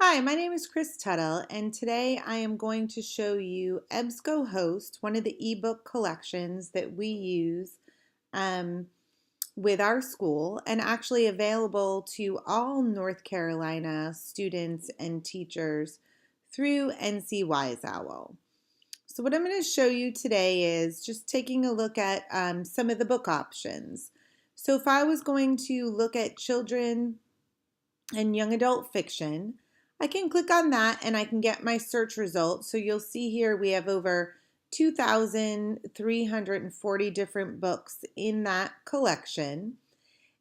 Hi, my name is Chris Tuttle, and today I am going to show you EBSCOHost, one of the ebook collections that we use um, with our school and actually available to all North Carolina students and teachers through NC Wise Owl. So what I'm going to show you today is just taking a look at some of the book options. So if I was going to look at children and young adult fiction, I can click on that and I can get my search results. So you'll see here we have over 2,340 different books in that collection.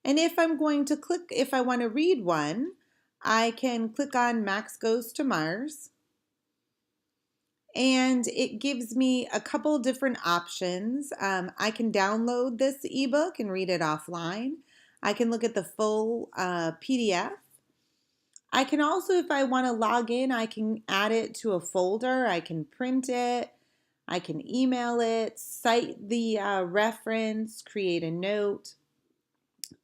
And if I'm going to click, if I want to read one, I can click on Max Goes to Mars. And it gives me a couple different options. I can download this ebook and read it offline. I can look at the full PDF. I can also, if I want to log in, I can add it to a folder. I can print it. I can email it, cite the reference, create a note.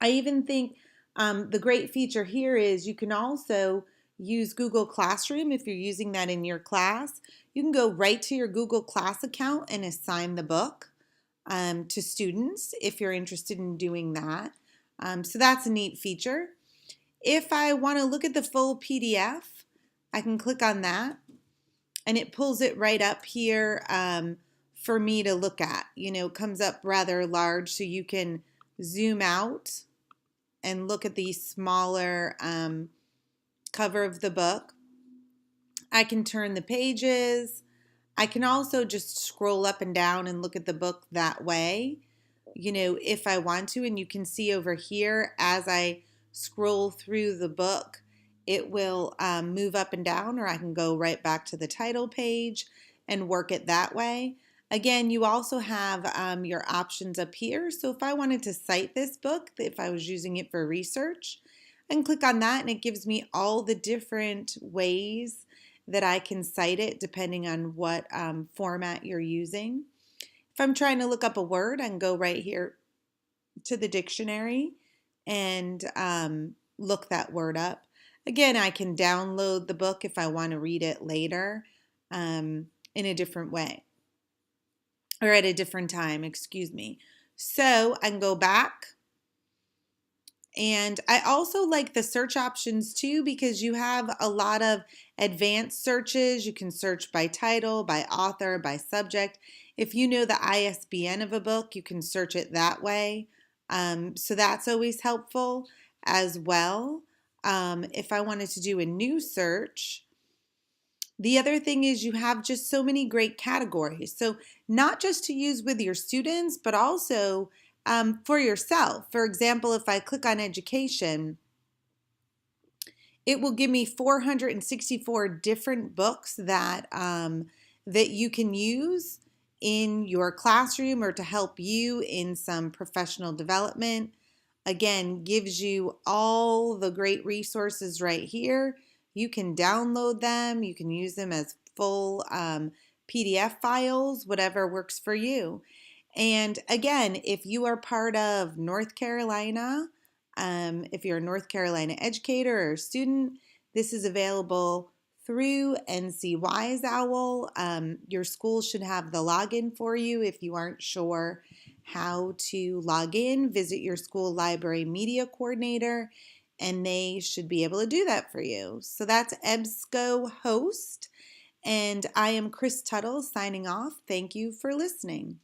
I even think the great feature here is you can also use Google Classroom if you're using that in your class. You can go right to your Google Class account and assign the book to students if you're interested in doing that. So that's a neat feature. If I want to look at the full PDF, I can click on that and it pulls it right up here for me to look at. You know, it comes up rather large so you can zoom out and look at the smaller cover of the book. I can turn the pages. I can also just scroll up and down and look at the book that way, you know, if I want to. And you can see over here as I scroll through the book, it will move up and down, or I can go right back to the title page and work it that way. Again, you also have your options up here. So if I wanted to cite this book, if I was using it for research, I can click on that and it gives me all the different ways that I can cite it depending on what format you're using. If I'm trying to look up a word, I can go right here to the dictionary and look that word up. Again, I can download the book if I want to read it later in a different way or at a different time, excuse me. So I can go back. And I also like the search options too because you have a lot of advanced searches. You can search by title, by author, by subject. If you know the ISBN of a book, you can search it that way. So that's always helpful as well. If I wanted to do a new search, the other thing is you have just so many great categories. So not just to use with your students, but also for yourself. For example, if I click on education, it will give me 464 different books that that you can use in your classroom or to help you in some professional development. Again, gives you all the great resources right here. You can download them. You can use them as full PDF files, whatever works for you. And again, if you are part of North Carolina, if you're a North Carolina educator or student, this is available through NC Wise Owl. Your school should have the login for you. If you aren't sure how to log in, visit your school library media coordinator and they should be able to do that for you. So that's EBSCOHost, and I am Chris Tuttle signing off. Thank you for listening.